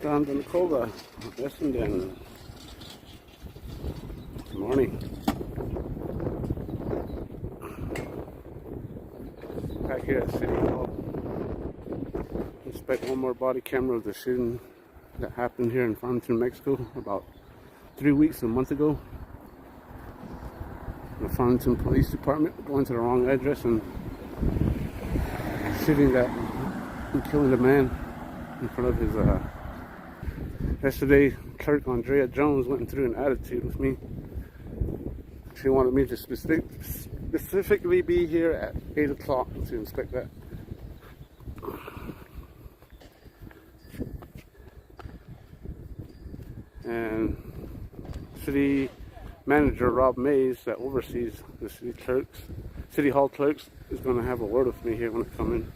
Santa Nicola, Essendon. Good morning. Back here at City Hall. Inspect one more body camera of the shooting that happened here in Farmington, Mexico about 3 weeks, a month ago. The Farmington Police Department going to the wrong address and shooting that and killing the man in front of his yesterday. Clerk Andrea Jones went through an attitude with me. She wanted me to specifically be here at 8 o'clock to inspect that. And city manager Rob Mays, that oversees the city hall clerks, is going to have a word with me here when I come in.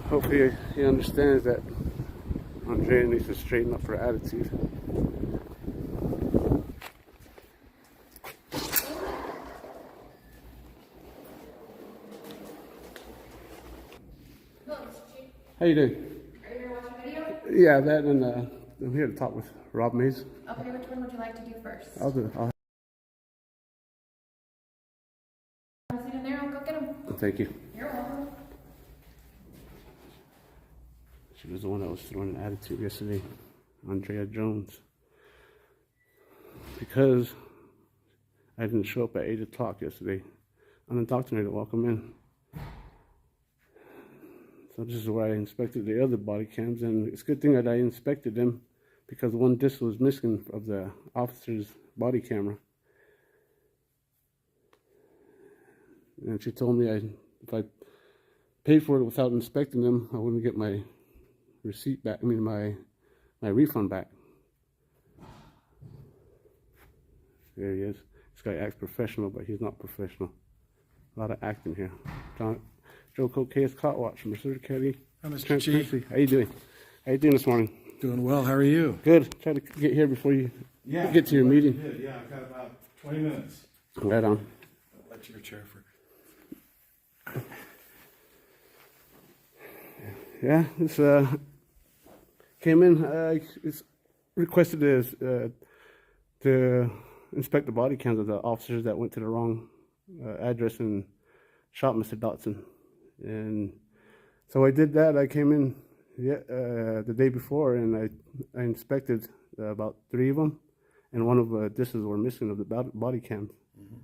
Hopefully he understands that Andrea needs to straighten up her attitude. How you doing? Are you here watching video? Yeah, that and I'm here to talk with Rob Mays. Okay, which one would you like to do first? I'll do it. Have a seat in there, I'll go get him. Thank you. You're welcome. She was the one that was throwing an attitude yesterday, Andrea Jones. Because I didn't show up at 8 o'clock yesterday. I'm indoctrinated to welcome in. So this is where I inspected the other body cams, and it's a good thing that I inspected them because one disc was missing of the officer's body camera. And she told me if I paid for it without inspecting them, I wouldn't get my receipt back, my refund back. There he is. This guy acts professional, but he's not professional. A lot of acting here. Joe Coquet's Cot Watch from Mercer County. Hi, Mr. Chief. How you doing? How you doing this morning? Doing well. How are you? Good. Try to get here before you get to your meeting. Yeah, I've got about 20 minutes. Right on. I'll let your chair for. Yeah, this came in. It's requested to inspect the body cams of the officers that went to the wrong address and shot Mr. Dotson. And so I did that. I came in the day before, and I inspected about 3 of them, and one of the discs were missing of the body cams. Mm-hmm.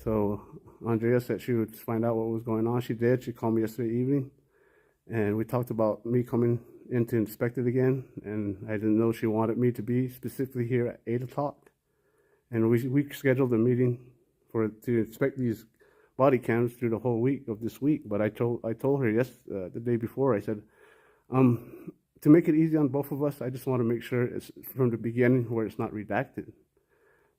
So Andrea said she would find out what was going on. She did. She called me yesterday evening, and we talked about me coming in to inspect it again, and I didn't know she wanted me to be specifically here at 8 o'clock. And we scheduled a meeting to inspect these body cams through the whole week of this week. But I told her the day before, I said, to make it easy on both of us, I just want to make sure it's from the beginning where it's not redacted.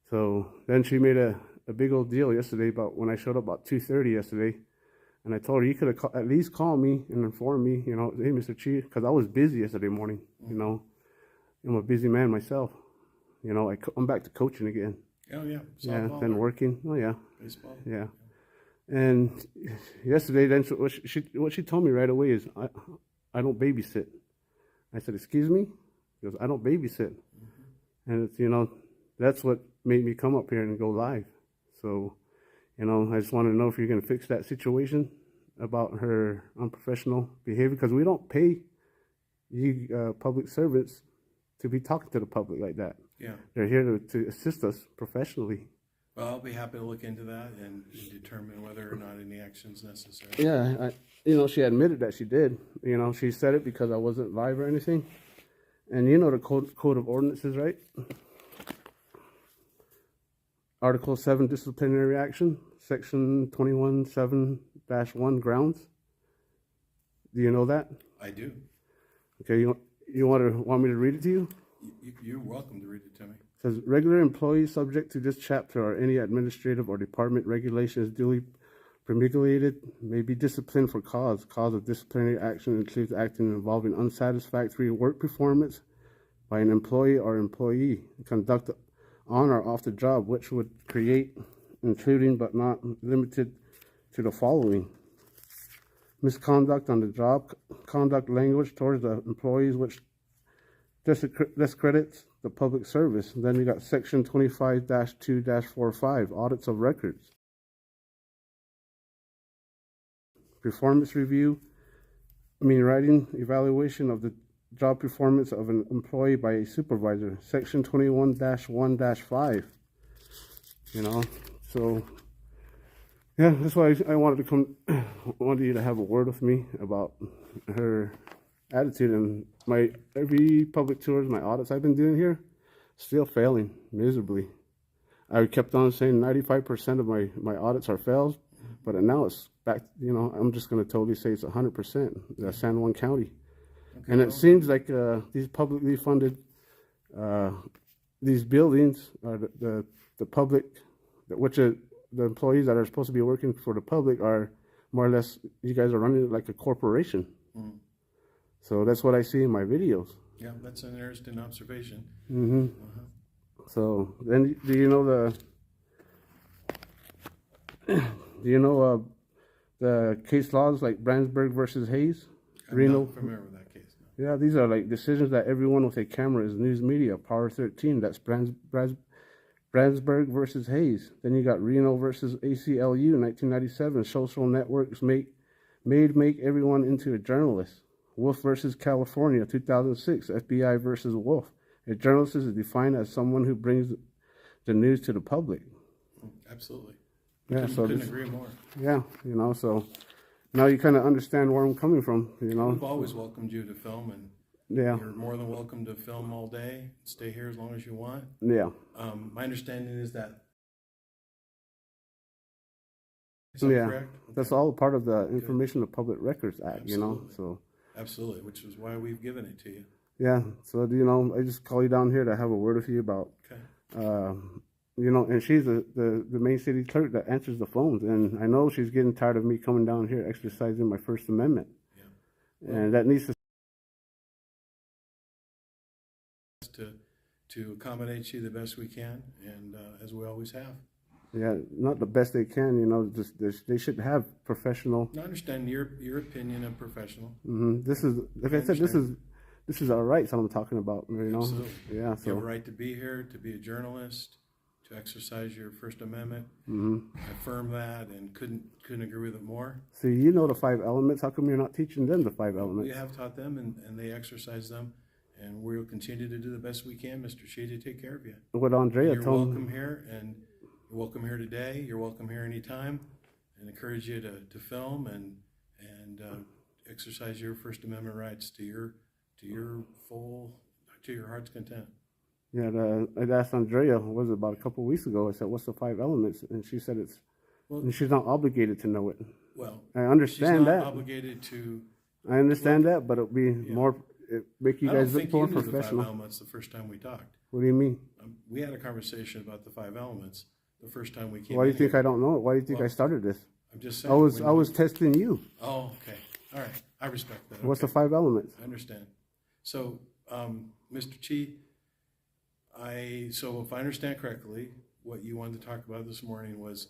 So then she made a big old deal yesterday about when I showed up about 2:30 yesterday, and I told her, you could have at least called me and informed me, hey, Mr. Chief, because I was busy yesterday morning. I'm a busy man myself. I'm back to coaching again. Oh yeah. Yeah, then working. Oh yeah. Baseball. Yeah. And yesterday, then what she told me right away is, I don't babysit. I said, excuse me? She goes, I don't babysit. Mm-hmm. And it's, that's what made me come up here and go live. So, I just want to know if you're going to fix that situation about her unprofessional behavior, because we don't pay you public servants to be talking to the public like that. Yeah. They're here to assist us professionally. Well, I'll be happy to look into that and determine whether or not any action is necessary. Yeah, she admitted that she did. She said it because I wasn't live or anything. And the code of ordinances, right? Article 7, disciplinary action, section 21(7)(1), grounds. Do you know that? I do. Okay, you want me to read it to you? You're welcome to read it to me. It says, regular employees subject to this chapter or any administrative or department regulations duly promulgated may be disciplined for cause. Cause of disciplinary action includes acting involving unsatisfactory work performance by an employee or employee, conduct on or off the job, which would create, including but not limited to the following: misconduct on the job, conduct language towards the employees, which discredits the public service. And then you got section 25-2-45, audits of records. Performance review, writing evaluation of the job performance of an employee by a supervisor. Section 21-1-5. So yeah, that's why I wanted to come. Wanted you to have a word with me about her attitude and every public tours, my audits I've been doing here, still failing miserably. I kept on saying 95% of my audits are fails, but now it's back. I'm just going to totally say it's 100%. San Juan County, okay, and it seems like these publicly funded these buildings are the public, which are the employees that are supposed to be working for the public are more or less. You guys are running it like a corporation. Mm. So that's what I see in my videos. Yeah, that's an interesting observation. Mm-hmm. Uh-huh. So then, do you know the case laws like Brandsburg versus Hayes? I'm not familiar with that case. No. Yeah, these are like decisions that everyone with a camera is news media. Power 13. That's Brandsburg versus Hayes. Then you got Reno versus ACLU, 1997. Social networks make everyone into a journalist. Wolf versus California, 2006. FBI versus Wolf. A journalist is defined as someone who brings the news to the public. Absolutely. Yeah, couldn't agree more. Yeah, so now you kind of understand where I'm coming from. We've always welcomed you to film, and yeah, you're more than welcome to film all day. Stay here as long as you want. Yeah. My understanding is that. Is that correct? Okay. That's all part of the Information of Public Records Act. Absolutely. So. Absolutely, which is why we've given it to you. Yeah. So I just call you down here to have a word with you about. Okay. And she's the main city clerk that answers the phones, and I know she's getting tired of me coming down here exercising my First Amendment. Yeah. Well, and that needs to accommodate you the best we can, and as we always have. Yeah, not the best they can, they should have professional. I understand your opinion of professional. Mm-hmm. This is, like I said, this is our rights that I'm talking about, Absolutely. Yeah. So. You have a right to be here, to be a journalist, to exercise your First Amendment. Mm-hmm. I affirm that and couldn't agree with it more. So the 5 elements. How come you're not teaching them the 5 elements? We have taught them, and they exercise them, and we'll continue to do the best we can, Mr. Shea, to take care of you. What Andrea told me. You're welcome here, and you're welcome here today. You're welcome here anytime, and encourage you to film and exercise your First Amendment rights to your heart's content. Yeah, I asked Andrea, was it about a couple of weeks ago? I said, "What's the 5 elements?" And she said and she's not obligated to know it. Well, I understand she's not that. Obligated to. I understand that, but it'll be more. Make you guys look more professional. The 5 elements the first time we talked. What do you mean? We had a conversation about the 5 elements the first time we came. Why do you think I don't know it? Why do you think I started this? I'm just saying. I was testing you. Oh, okay. All right. I respect that. What's the 5 elements? I understand. So, Mr. Chi, if I understand correctly, what you wanted to talk about this morning was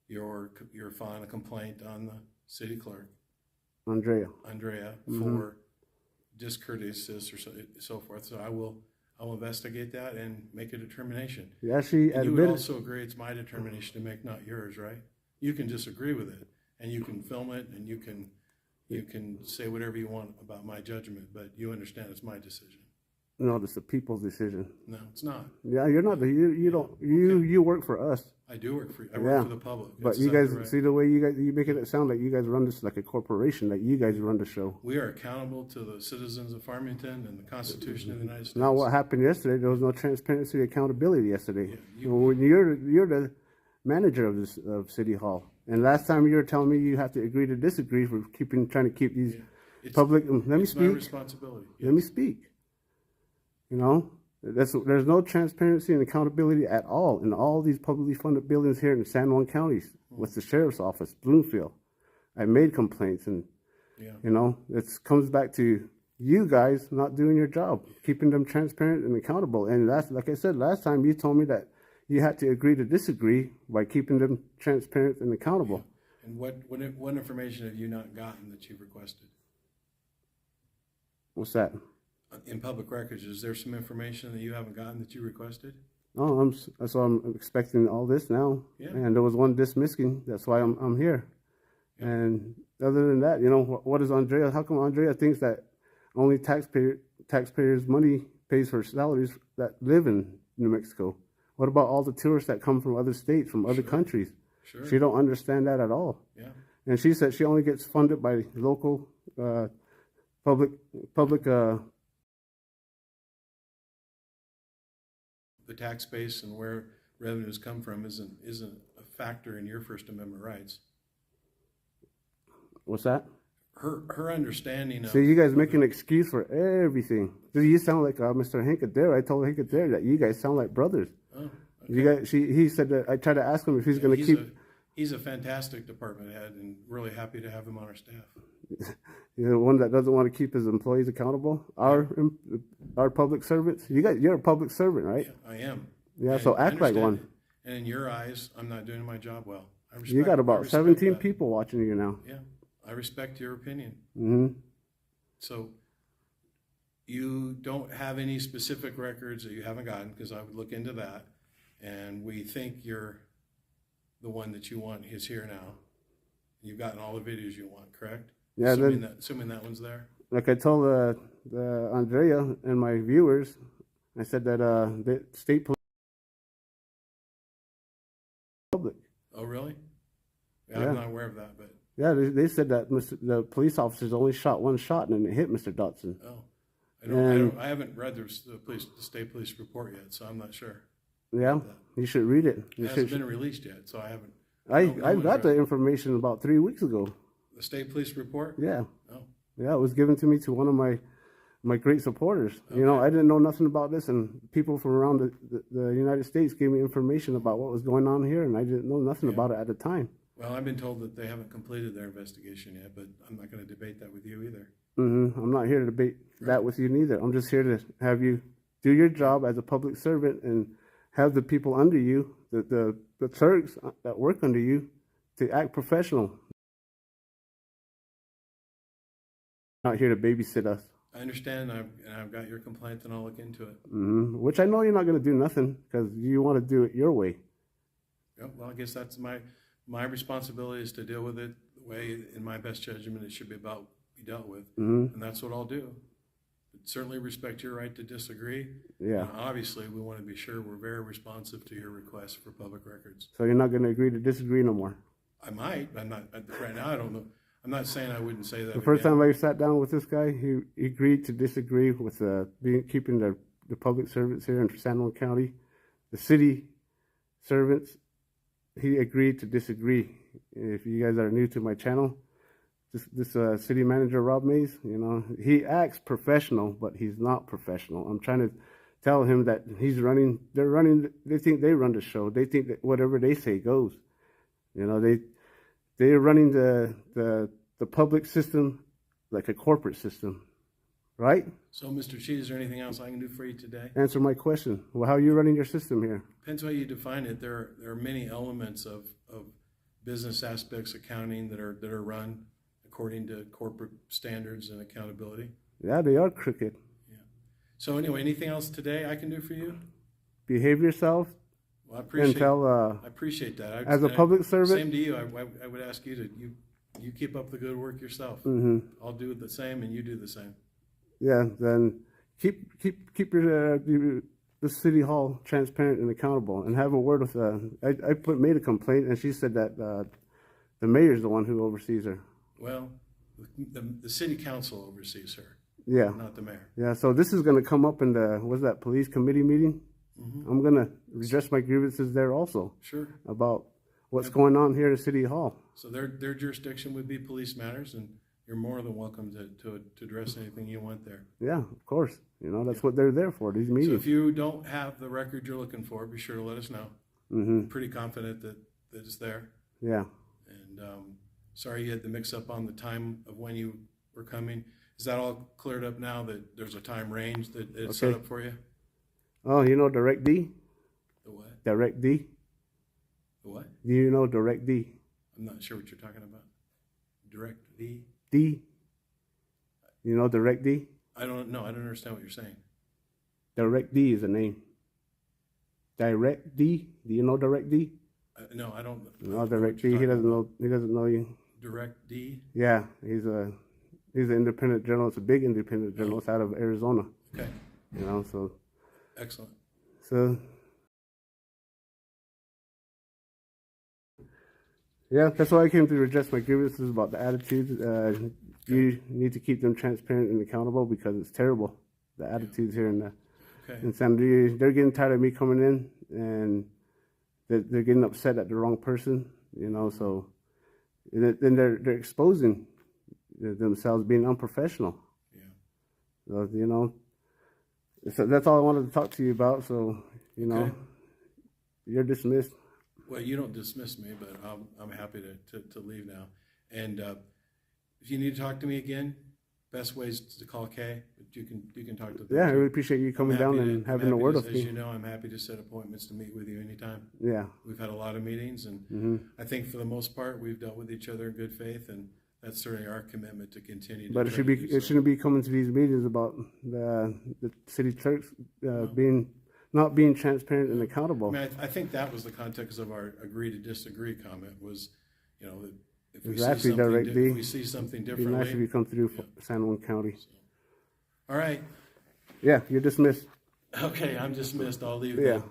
you're filing a complaint on the city clerk, Andrea, mm-hmm. for discourteousness or so forth. So I'll investigate that and make a determination. Yeah, you would also agree it's my determination to make, not yours, right? You can disagree with it, and you can film it, and you can say whatever you want about my judgment, but you understand it's my decision. No, it's the people's decision. No, it's not. Yeah, you're not. You work for us. I do work for you. I work for the public. But you guys see the way you make it sound like you guys run this like a corporation, that you guys run the show. We are accountable to the citizens of Farmington and the Constitution of the United States. Now, what happened yesterday? There was no transparency, accountability yesterday. Yeah, when you're the manager of City Hall, and last time you were telling me you have to agree to disagree for trying to keep these public. Let me speak. My responsibility. Yes. Let me speak. There's no transparency and accountability at all in all these publicly funded buildings here in San Juan counties with the sheriff's office, Bloomfield. I made complaints, and it comes back to you guys not doing your job, keeping them transparent and accountable. And that's, like I said last time, you told me that you had to agree to disagree by keeping them transparent and accountable. Yeah. And what information have you not gotten that you've requested? What's that? In public records, is there some information that you haven't gotten that you requested? Oh, so I'm expecting all this now. Yeah. And there was one dismissing. That's why I'm here. Yeah. And other than that, you know, what is Andrea? How come Andrea thinks that only taxpayers' money pays for salaries that live in New Mexico? What about all the tourists that come from other states, from other countries? Sure. She don't understand that at all. Yeah. And she said she only gets funded by local public. The tax base and where revenues come from isn't a factor in your First Amendment rights. What's that? Her understanding of. So you guys make an excuse for everything. You sound like Mr. Hank Adair. I told Hank Adair that you guys sound like brothers. Oh, okay. You guys, he said that I tried to ask him if he's going to keep. He's a fantastic department head, and really happy to have him on our staff. You know, one that doesn't want to keep his employees accountable. Our public servants. You're a public servant, right? Yeah, I am. Yeah. And So I act like understand one. it. And in your eyes, I'm not doing my job well. You got I about respect 17 that. people watching you now. Yeah, I respect your opinion. Mm-hmm. So you don't have any specific records that you haven't gotten, because I would look into that. And we think you're the one that you want is here now. You've gotten all the videos you want, correct? Yeah. Assuming that one's there. Like I told the Andrea and my viewers, I said that the state police public. Oh, really? Yeah. I'm not aware of that, but Yeah, they said that the police officers only shot one shot and it hit Mr. Dotson. oh, I haven't read the state police report yet, so I'm not sure. Yeah, you should read it. It hasn't been released yet, so I haven't. I got the information about 3 weeks ago. The state police report? Yeah. Oh, Yeah, it was given to me to one of my great supporters. You know, I didn't know nothing about this, and people from around the United States gave me information about what was going on here, and I didn't know nothing about it at the time. well, I've been told that they haven't completed their investigation yet, but I'm not going to debate that with you either. I'm not here to debate that with you neither. I'm just here to have you do your job as a public servant and have the people under you, the clerks that work under you, to act professional. Not here to babysit us. I understand, and I've got your complaint, and I'll look into it. Which I know you're not going to do nothing because you want to do it your way. Yeah, well, I guess that's my responsibility is to deal with it the way, in my best judgment, it should be dealt with, and that's what I'll do. But certainly respect your right to disagree. Yeah. And obviously, we want to be sure we're very responsive to your request for public records. So you're not going to agree to disagree no more. I might, but I'm not right now. I don't know. I'm not saying I wouldn't say that. The first again. time I sat down with this guy, he agreed to disagree with keeping the public servants here in San Juan County, the city servants. He agreed to disagree. If you guys are new to my channel, this city manager Rob Mays, you know, he acts professional, but he's not professional. I'm trying to tell him that they're running. They think they run the show. They think that whatever they say goes. You know, they're running the public system like a corporate system, right? So, Mr. Cheat, is there anything else I can do for you today? Answer my question. Well, how are you running your system here? Depends how you define it. There are many elements of business aspects, accounting that are run according to corporate standards and accountability. Yeah, they are crooked. Yeah. So anyway, anything else today I can do for you? Behave yourself. Well, I appreciate. I appreciate that. as a public servant. Same to you. I would ask you to you keep up the good work yourself. I'll do the same, and you do the same. Yeah, then keep your the city hall transparent and accountable, and have a word with. I made a complaint, and she said that the mayor's the one who oversees her. Well, the city council oversees her. Yeah, not the mayor. Yeah, so this is going to come up in the police committee meeting. I'm going to address my grievances there also. Sure. About what's going on here at City Hall. So their jurisdiction would be police matters, and you're more than welcome to address anything you want there. Yeah, of course. You know, that's what they're there for, these meetings. So if you don't have the record you're looking for, be sure to let us know. I'm pretty confident that it's there. Yeah. And sorry you had the mix-up on the time of when you were coming. Is that all cleared up now that there's a time range that it's set up for you? Oh, you know Direct D? The what? Direct D? The what? Do you know Direct D? I'm not sure what you're talking about. Direct D? D. You know Direct D? I don't know. I don't understand what you're saying. Direct D is a name. Direct D? Do you know Direct D? No, I don't. No, Direct D. He doesn't know. He doesn't know you. Direct D? Yeah, he's an independent journalist, a big independent journalist out of Arizona. Okay. You know, so. Excellent. So. Yeah, that's why I came to address my grievances about the attitudes. You need to keep them transparent and accountable because it's terrible. The attitudes here in San Diego, they're getting tired of me coming in, and they're getting upset at the wrong person. You know, so then they're exposing themselves being unprofessional. Yeah. So, you know, so that's all I wanted to talk to you about. So, you know, you're dismissed. Well, you don't dismiss me, but I'm happy to leave now. And if you need to talk to me again, best way is to call Kay. But you can talk to them. Yeah, I really appreciate you coming down and having a word with me. As you know, I'm happy to set appointments to meet with you anytime. Yeah. We've had a lot of meetings, and I think for the most part, we've dealt with each other in good faith, and that's certainly our commitment to continue. But it shouldn't be coming to these meetings about the city clerks not being transparent and accountable. I mean, I think that was the context of our agree to disagree comment was, you know, that if we see something differently, it'd be nice if you come through San Juan County. So. All right. Yeah, you're dismissed. Okay, I'm dismissed. I'll leave. Yeah.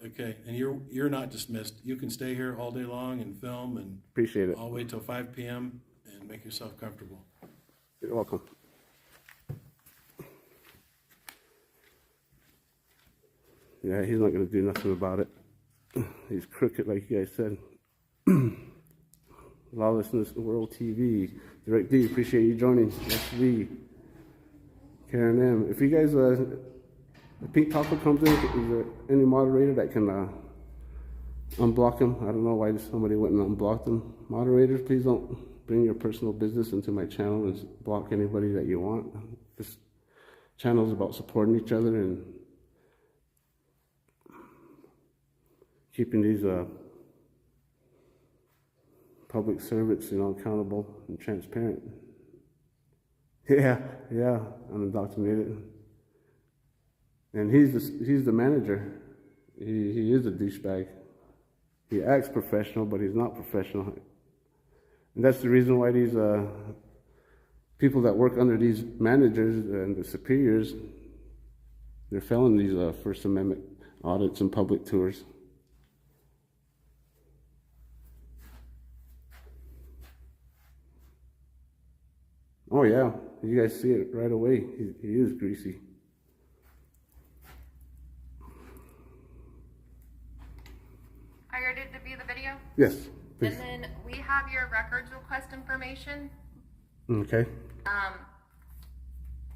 Okay, and you're not dismissed. You can stay here all day long and film, and appreciate it. I'll wait till 5 p.m. and make yourself comfortable. You're welcome. Yeah, he's not going to do nothing about it. He's crooked, like you guys said. Lawlessness World TV. Direct D, appreciate you joining. SV. Karen M. If you guys, the Pink Taco comes in, is there any moderator that can unblock him? I don't know why somebody went and unblocked him. Moderators, please don't bring your personal business into my channel and block anybody that you want. This channel is about supporting each other and keeping these public servants, you know, accountable and transparent. Yeah, unindoctrinated. And he's the manager. He is a douchebag. He acts professional, but he's not professional. And that's the reason why these people that work under these managers and the superiors, they're failing these First Amendment audits and public tours. Oh yeah, you guys see it right away. He is greasy. Are you ready to view the video? Yes, please. And then we have your records request information. Okay.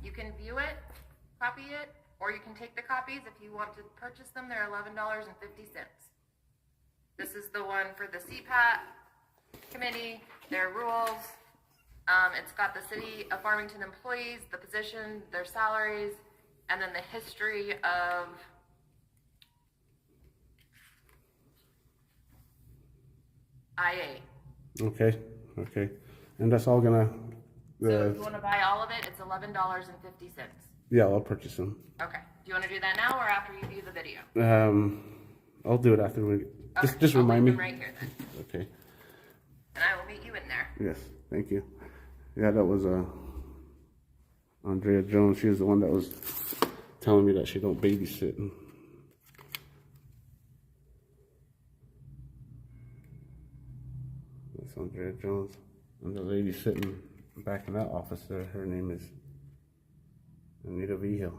You can view it, copy it, or you can take the copies. If you want to purchase them, they're $11.50. This is the one for the CPAT committee, their rules. It's got the city of Farmington employees, the position, their salaries, and then the history of IA. Okay. And that's all gonna... So if you want to buy all of it, it's $11.50. Yeah, I'll purchase them. Okay. Do you want to do that now or after you view the video? I'll do it after we... Okay. Just remind me. I'll leave them right here then. Okay. And I will meet you in there. Yes, thank you. Yeah, that was Andrea Jones. She was the one that was telling me that she don't babysit. That's Andrea Jones. And the lady sitting back in that office there, her name is Anita Vigil.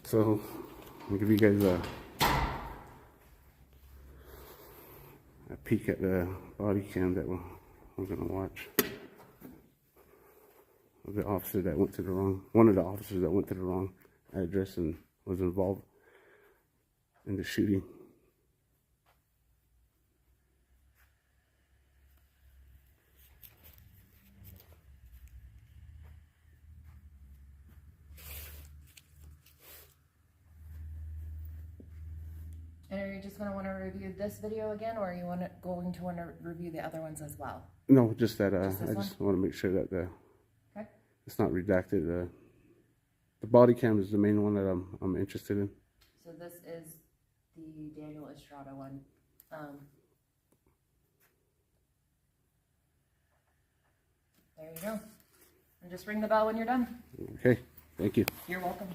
So, I'll give you guys a peek at the body cam that we're going to watch. The officer that went to the wrong, one of the officers that went to the wrong address and was involved in the shooting. And are you just gonna wanna review this video again, or are you going to wanna review the other ones as well? No, just that, Just this I just want to make sure that Okay. it's not redacted. The body cam is the main one that I'm interested in. So this is the Daniel Estrada one. There you go. And just ring the bell when you're done. Okay, thank you. You're welcome.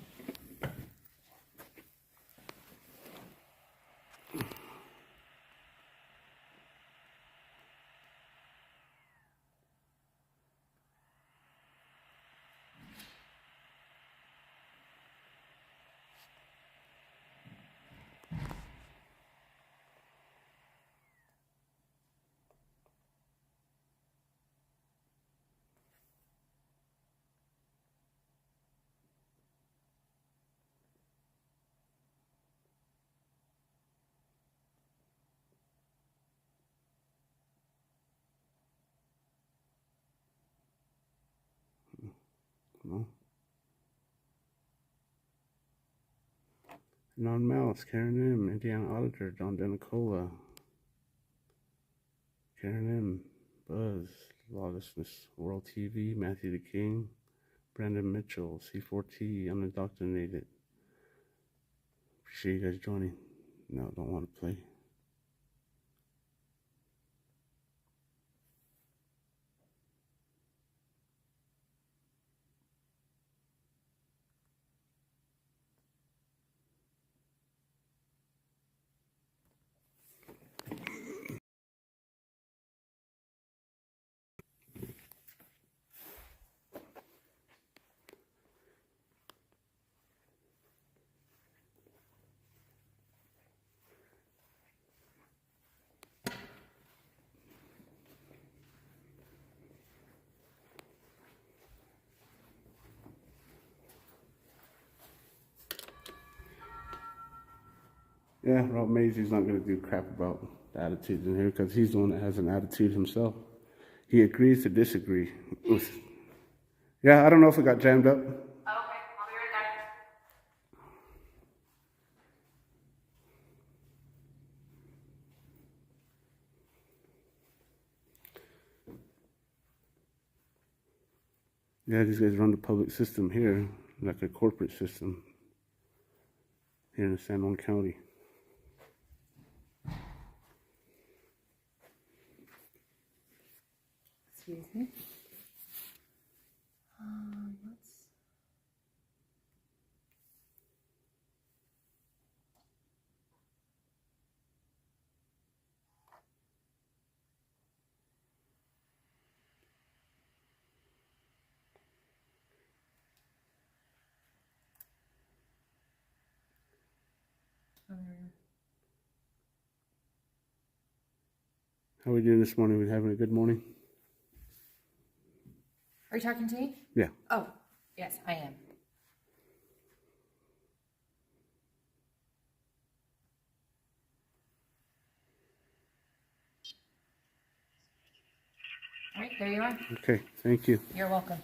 No. Non-Mouse, Karen M, Indiana Auditor, John Denicola, Karen M, Buzz, Lawlessness, World TV, Matthew the King, Brandon Mitchell, C4T, Unindoctrinated. Appreciate you guys joining. No, don't want to play. Yeah, Rob Mazey's not going to do crap about the attitudes in here because he's the one that has an attitude himself. He agrees to disagree. Yeah, I don't know if it got jammed up. Okay, I'll be right there. Yeah, these guys run the public system here, like a corporate system here in San Juan County. Excuse me. Let's. How are we doing this morning? We having a good morning? Are you talking to me? Yeah. Oh, yes, I am. All right, there you are. Okay, thank you. You're welcome.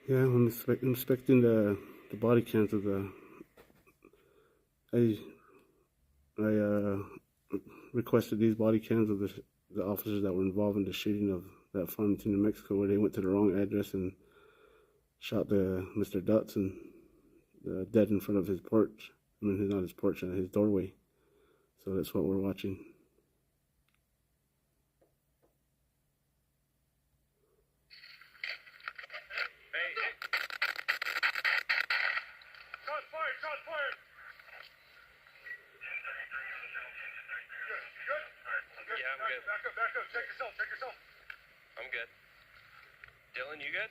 Yeah, I'm inspecting the body cams of the. I requested these body cams of the officers that were involved in the shooting of that Farmington, New Mexico, where they went to the wrong address and shot the Mr. Dotson dead in front of his porch. I mean, not his porch, his doorway. So that's what we're watching. Shot fired! Good? Yeah, I'm good. Back up. Check yourself. I'm good. Dylan, you good?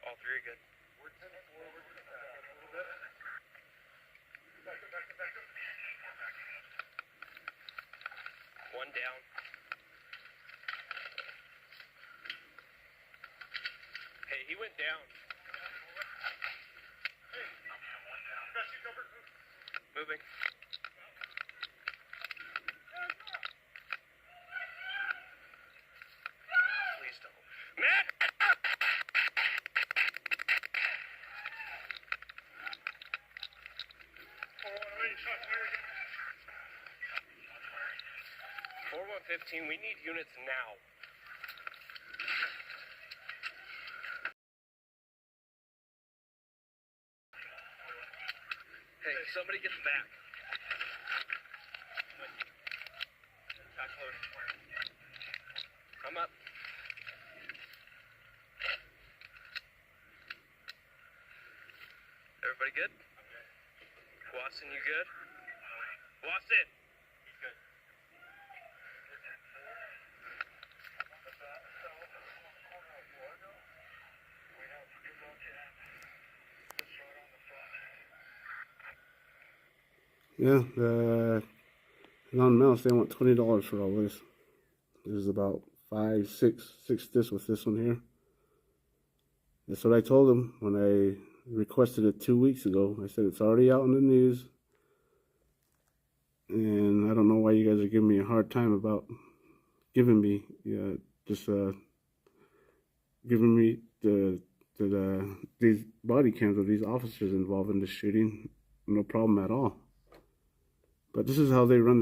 All three are good. Back up. One down. Hey, he went down. Hey, got you covered. Moving. Please don't. Matt! Shot fired. 4115, we need units now. Hey, somebody get back. Back load. I'm up. Everybody good? Watson, you good? Watson! He's good. Yeah, the non-mouse, they want $20 for all this. There's about six discs with this one here. That's what I told them when I requested it 2 weeks ago. I said it's already out in the news. And I don't know why you guys are giving me a hard time about giving me these body cams of these officers involved in the shooting. No problem at all. But this is how they run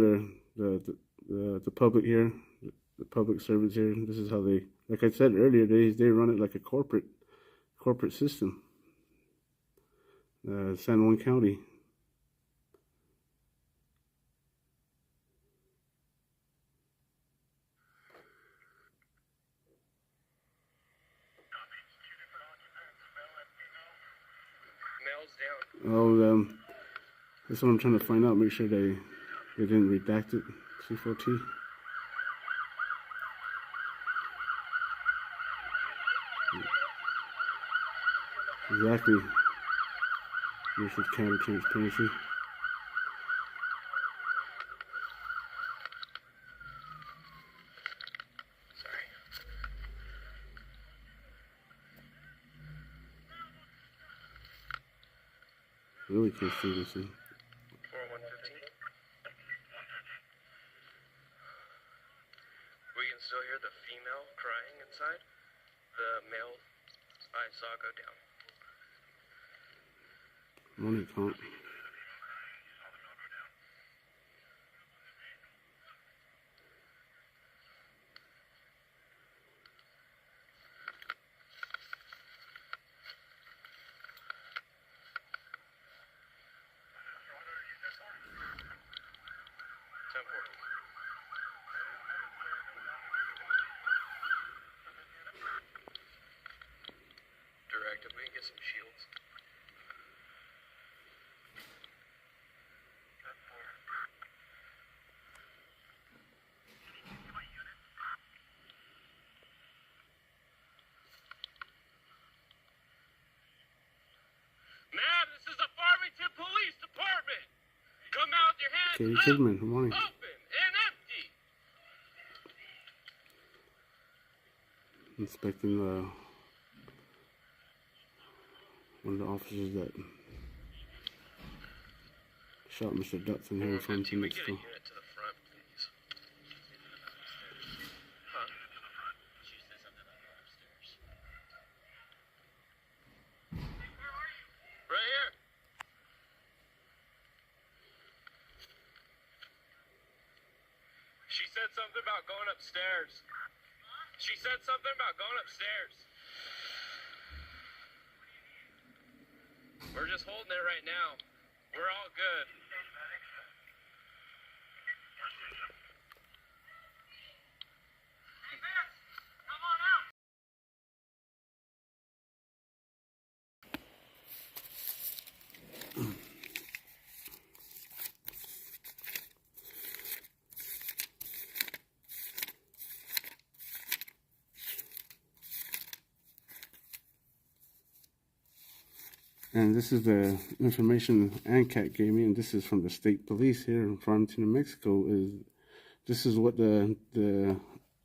the public here, the public servants here. This is how they, like I said earlier, they run it like a corporate system. San Juan County. Oh, that's what I'm trying to find out. Make sure they didn't redact it. C4T. Exactly. Merced County transparency. Sorry. Really can't see this thing. 4115. We can still hear the female crying inside. The male I saw go down. Money count. Directive, we can get some shields. Ma'am, this is the Farmington Police Department. Come out with your hands Katie up, Kidman, good morning. open, and empty. Inspecting one of the officers that shot Mr. Dutson here in front of we get a Mexico. unit to the front, please? Huh? Right here. She said something about going upstairs. She said something about going upstairs. We're just holding it right now. We're all good. And this is the information ANCAT gave me, and this is from the state police here in Farmington, New Mexico. This is what the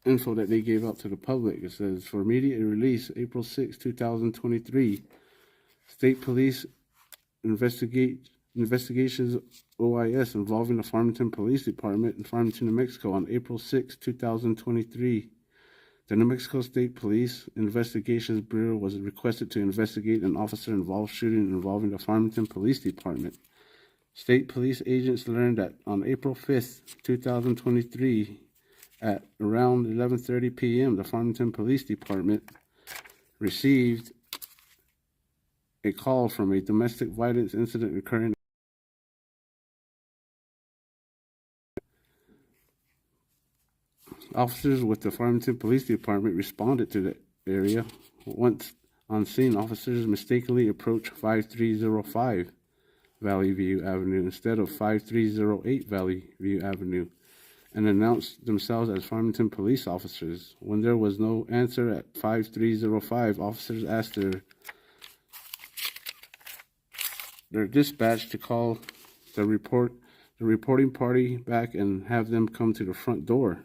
info that they gave out to the public. It says, for immediate release, April 6, 2023, state police investigations OIS involving the Farmington Police Department in Farmington, New Mexico on April 6, 2023. The New Mexico State Police Investigations Bureau was requested to investigate an officer-involved shooting involving the Farmington Police Department. State police agents learned that on April 5th, 2023, at around 11:30 p.m., the Farmington Police Department received a call from a domestic violence incident occurring. Officers with the Farmington Police Department responded to the area. Once on scene, officers mistakenly approached 5305 Valley View Avenue instead of 5308 Valley View Avenue and announced themselves as Farmington police officers. When there was no answer at 5305, officers asked their dispatch to call the reporting party back and have them come to the front door.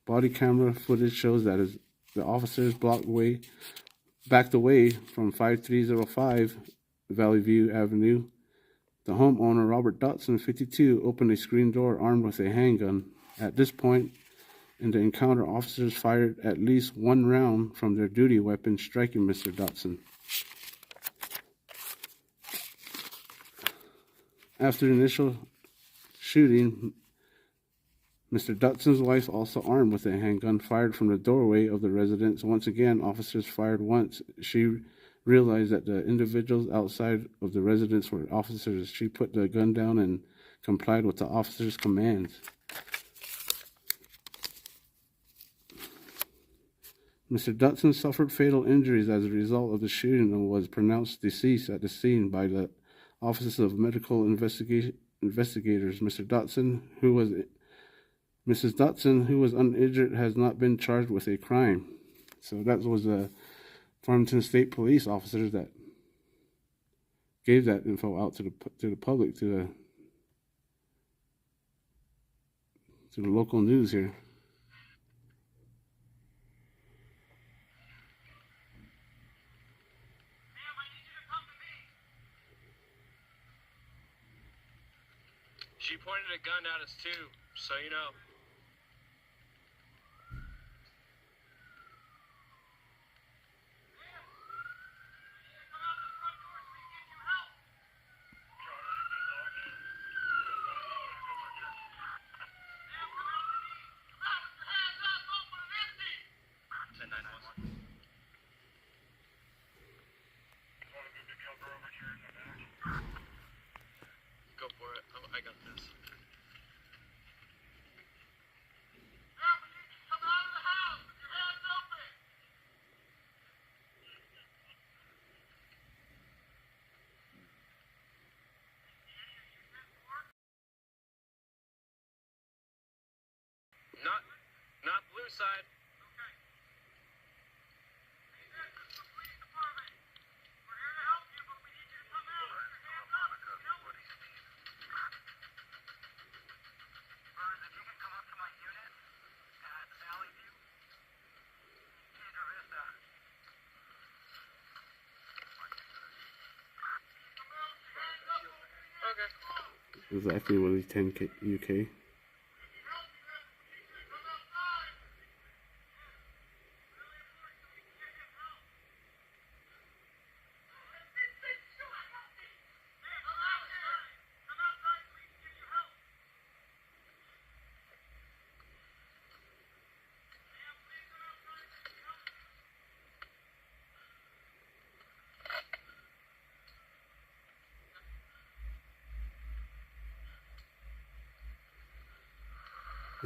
Bodycamera footage shows that as the officers backed away from 5305 Valley View Avenue, the homeowner, Robert Dotson, 52, opened a screen door armed with a handgun. At this point in the encounter, officers fired at least one round from their duty weapon, striking Mr. Dotson. After the initial shooting, Mr. Dotson's wife, also armed with a handgun, fired from the doorway of the residence. Once again, officers fired once. She realized that the individuals outside of the residence were officers. She put the gun down and complied with the officers' commands. Mr. Dotson suffered fatal injuries as a result of the shooting and was pronounced deceased at the scene by the Office of Medical Investigators. Mrs. Dotson, who was uninjured, has not been charged with a crime. So that was the Farmington State Police officers that gave that info out to the public, to the local news here. She pointed a gun at us too, so you know. Go for it. I got this. Not blue side. exactly what he's 10 UK.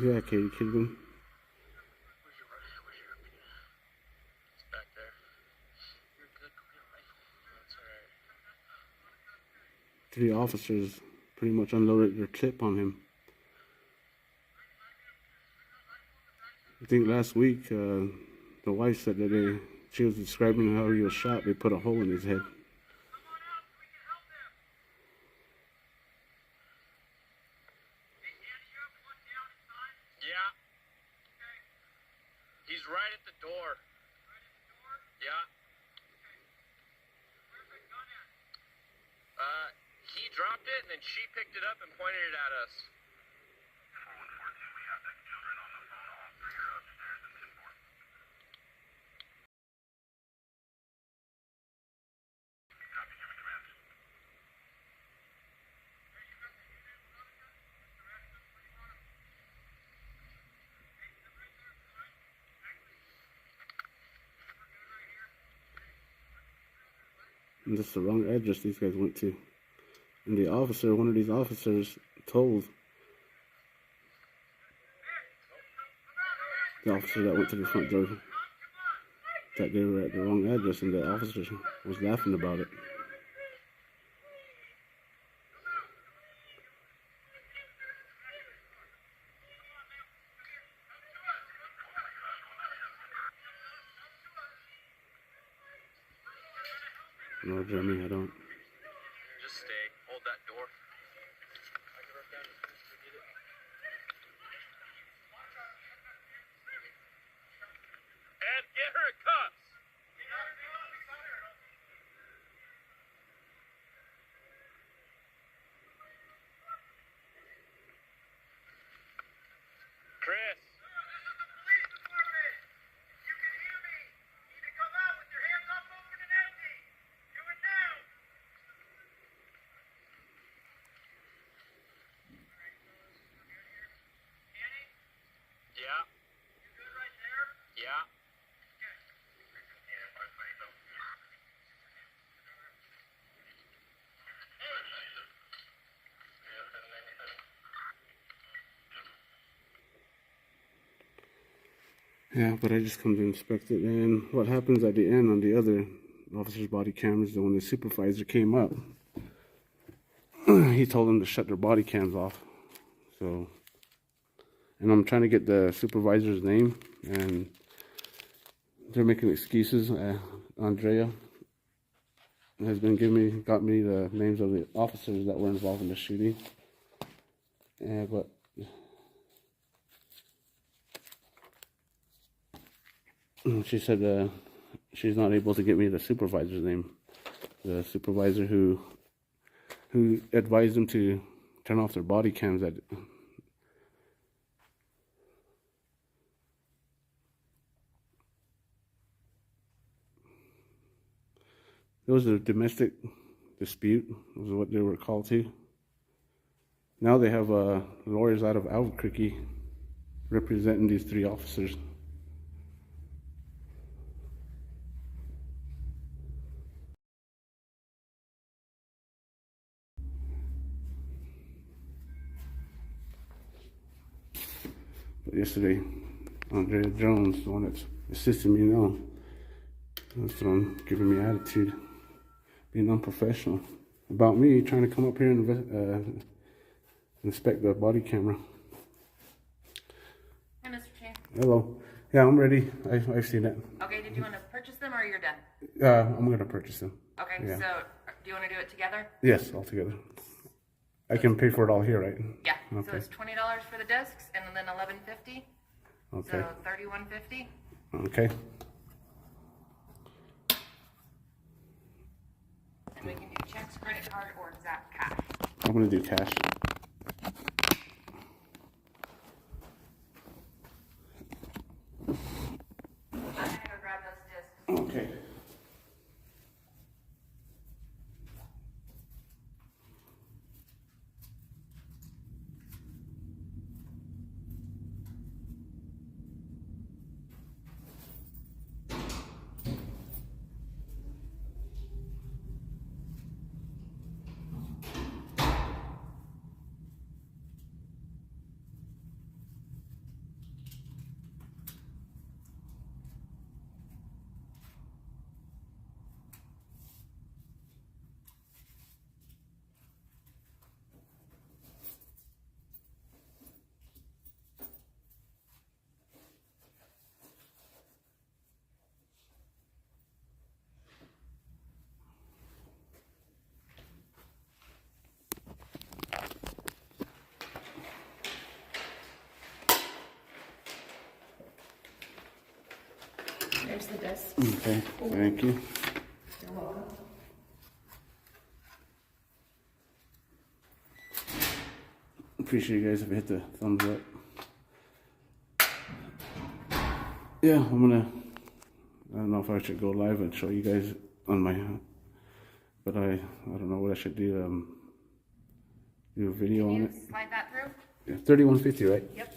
Yeah, Katie Kidman. It's back there. You're good. Go get a rifle. That's alright. 3 officers pretty much unloaded their clip on him. I think last week, the wife said that she was describing how he was shot. They put a hole in his head. Yeah. He's right at the door. Yeah. He dropped it and then she picked it up and pointed it at us. And that's the wrong address these guys went to. And the officer, one of these officers, told the officer that went to the front door that they were at the wrong address, and the officer was laughing about it. No, Jeremy, I don't. Just stay. Hold that door. And get her in cuffs. Chris. Yeah. You good right there? Yeah. Yeah, but I just come to inspect it, and what happens at the end on the other officer's body cameras, when the supervisor came up, he told them to shut their body cams off. So, and I'm trying to get the supervisor's name, and they're making excuses. Andrea has been got me the names of the officers that were involved in the shooting. But she said she's not able to get me the supervisor's name. The supervisor who advised them to turn off their body cams. It was a domestic dispute, was what they were called to. Now they have lawyers out of Albuquerque representing these 3 officers. But yesterday, Andrea Jones, the one that's assisting me now, that's the one giving me attitude, being unprofessional about me trying to come up here and inspect the body camera. Hey, Mr. Chief. Hello. Yeah, I'm ready. I've seen it. Okay, did you want to purchase them or you're done? I'm going to purchase them. Okay, Yeah. so do you want to do it together? Yes, all together. I can pay for it all here, right? Yeah. Okay. So it's $20 for the discs and then $11.50. Okay. So $31.50. Okay. And we can do checks, credit card, or exact cash. I'm going to do cash. There's the disc. Okay, thank you. You're welcome. Appreciate you guys if you hit the thumbs up. Yeah, I don't know if I should go live and show you guys on my, but I don't know what I should do. Do a video on it. Slide that through? Yeah, 3150, right? Yep.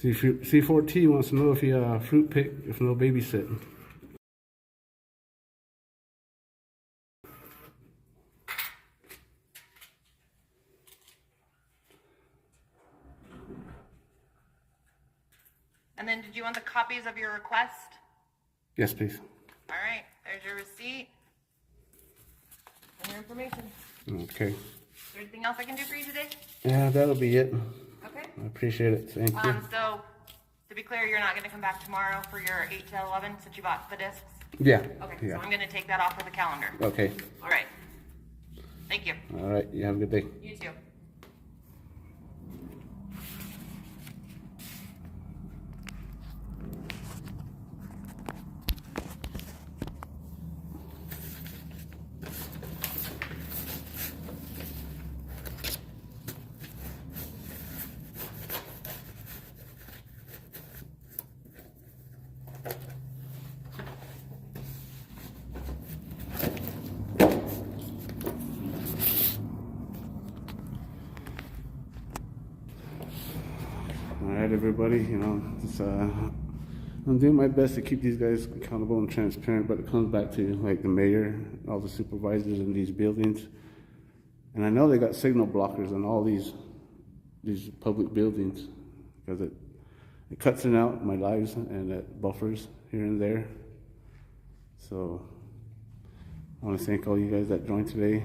C4T wants to know if you fruit pick, if no babysit. And then did you want the copies of your request? Yes, please. All right, there's your receipt and your information. Okay. Is there anything else I can do for you today? Yeah, that'll be it. Okay. I appreciate it. Thank you. So, to be clear, you're not going to come back tomorrow for your 8 to 11 since you bought the discs? Yeah. Okay, Yeah. so I'm going to take that off of the calendar. Okay. All right. Thank you. All right. You have a good day. You too. Alright, everybody, I'm doing my best to keep these guys accountable and transparent, but it comes back to like the mayor, all the supervisors in these buildings. And I know they got signal blockers on all these public buildings because it cuts in out my lives and it buffers here and there. So I want to thank all you guys that joined today.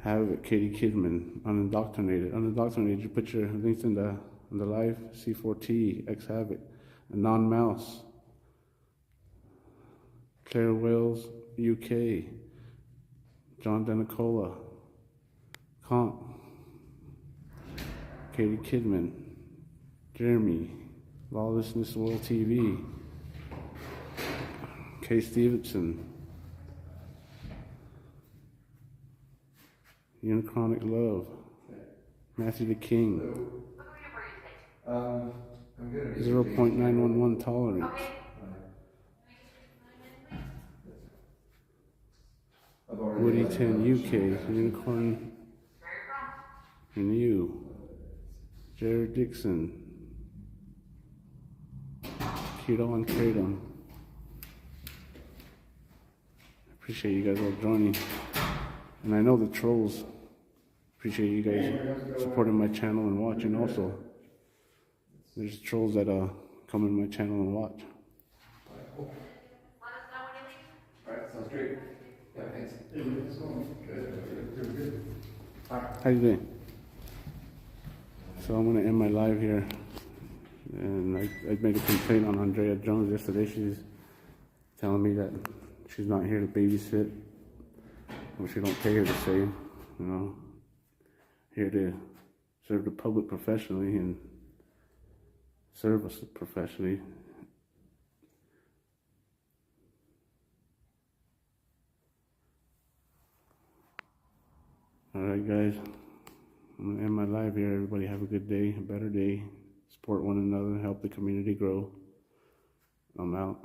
Have Katie Kidman, Unindoctrinated. Unindoctrinated, you put your links in the live. C4T, X Havoc, Non-Mouse, Claire Wells, UK, John Denicola, Comp, Katie Kidman, Jeremy, Lawlessness World TV, Kay Stevenson, Unichronic Love, Matthew the King, 0.911 tolerance, Woody 10 UK, Unicorn Renew, Jared Dixon, Keto and Kratom. Appreciate you guys all joining. And I know the trolls appreciate you guys supporting my channel and watching also. There's trolls that come in my channel and watch. Alright, sounds great. Yeah, thanks. Good. How you doing? So I'm gonna end my live here. And I made a complaint on Andrea Jones yesterday. She's telling me that she's not here to babysit. Or she don't pay her to say, here to serve the public professionally and serve us professionally. Alright guys, I'm gonna end my live here. Everybody have a good day, a better day. Support one another, help the community grow. I'm out.